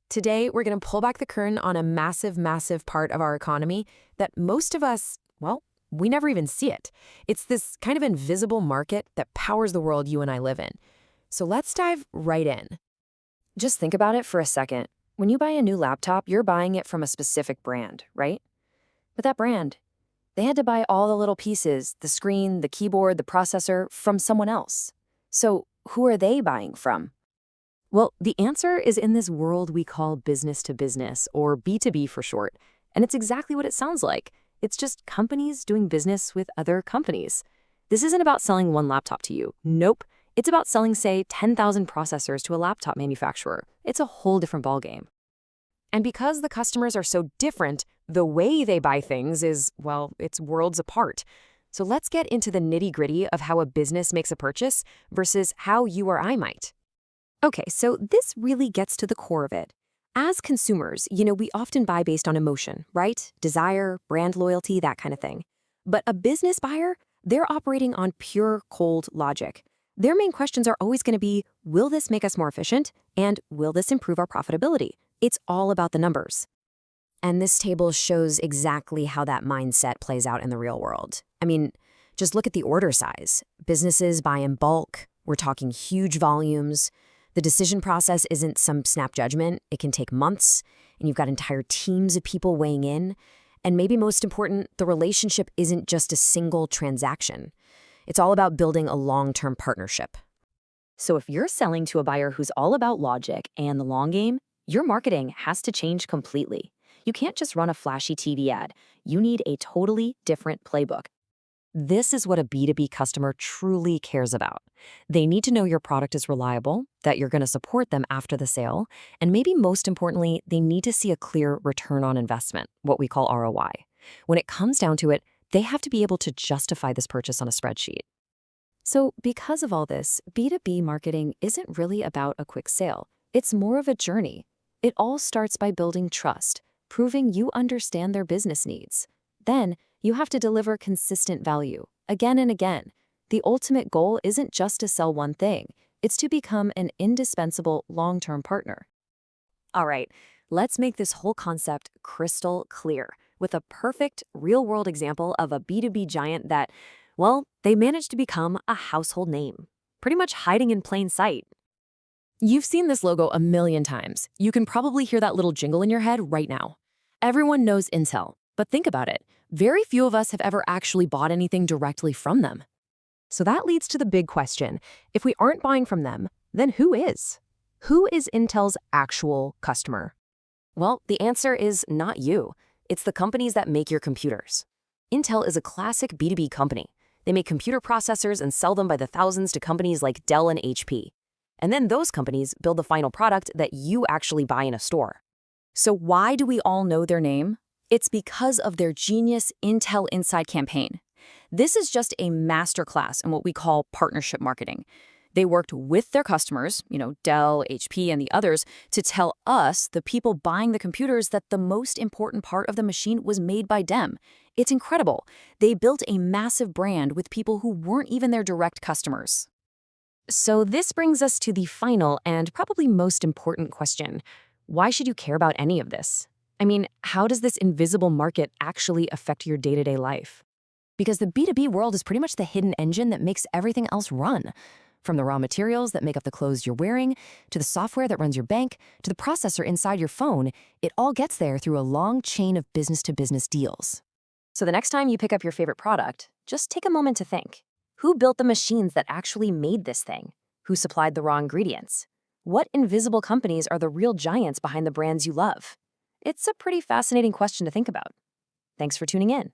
Today, we're going to pull back the curtain on a massive, massive part of our economy that most of us, well, we never even see it. It's this kind of invisible market that powers the world you and I live in. So let's dive right in. Just think about it for a second. When you buy a new laptop, you're buying it from a specific brand, right? But that brand, they had to buy all the little pieces, the screen, the keyboard, the processor, from someone else. So who are they buying from? Well, the answer is in this world we call business to business, or B2B for short. And it's exactly what it sounds like. It's just companies doing business with other companies. This isn't about selling one laptop to you. Nope. It's about selling, say, 10,000 processors to a laptop manufacturer. It's a whole different ballgame. And because the customers are so different, the way they buy things is, well, it's worlds apart. So let's get into the nitty-gritty of how a business makes a purchase versus how you or I might. Okay, so this really gets to the core of it. As consumers, we often buy based on emotion, right? Desire, brand loyalty, that kind of thing. But a business buyer, they're operating on pure, cold logic. Their main questions are always going to be, will this make us more efficient? And will this improve our profitability? It's all about the numbers. And this table shows exactly how that mindset plays out in the real world. I mean, just look at the order size. Businesses buy in bulk. We're talking huge volumes. The decision process isn't some snap judgment. It can take months, and you've got entire teams of people weighing in. And maybe most important, the relationship isn't just a single transaction. It's all about building a long-term partnership. So if you're selling to a buyer who's all about logic and the long game, your marketing has to change completely. You can't just run a flashy TV ad. You need a totally different playbook. This is what a B2B customer truly cares about. They need to know your product is reliable, that you're going to support them after the sale, and maybe most importantly, they need to see a clear return on investment, what we call ROI. When it comes down to it, they have to be able to justify this purchase on a spreadsheet. So because of all this, B2B marketing isn't really about a quick sale. It's more of a journey. It all starts by building trust, proving you understand their business needs. Then, you have to deliver consistent value, again and again. The ultimate goal isn't just to sell one thing. It's to become an indispensable long-term partner. All right, let's make this whole concept crystal clear with a perfect real-world example of a B2B giant that, well, they managed to become a household name, pretty much hiding in plain sight. You've seen this logo a million times. You can probably hear that little jingle in your head right now. Everyone knows Intel, but think about it. Very few of us have ever actually bought anything directly from them. So that leads to the big question. If we aren't buying from them, then who is? Who is Intel's actual customer? Well, the answer is not you. It's the companies that make your computers. Intel is a classic B2B company. They make computer processors and sell them by the thousands to companies like Dell and HP. And then those companies build the final product that you actually buy in a store. So why do we all know their name? It's because of their genius Intel Inside campaign. This is just a masterclass in what we call partnership marketing. They worked with their customers, Dell, HP, and the others, to tell us, the people buying the computers, that the most important part of the machine was made by them. It's incredible. They built a massive brand with people who weren't even their direct customers. So this brings us to the final and probably most important question. Why should you care about any of this? I mean, how does this invisible market actually affect your day-to-day life? Because the B2B world is pretty much the hidden engine that makes everything else run. From the raw materials that make up the clothes you're wearing, to the software that runs your bank, to the processor inside your phone, it all gets there through a long chain of business-to-business deals. So the next time you pick up your favorite product, just take a moment to think. Who built the machines that actually made this thing? Who supplied the raw ingredients? What invisible companies are the real giants behind the brands you love? It's a pretty fascinating question to think about. Thanks for tuning in.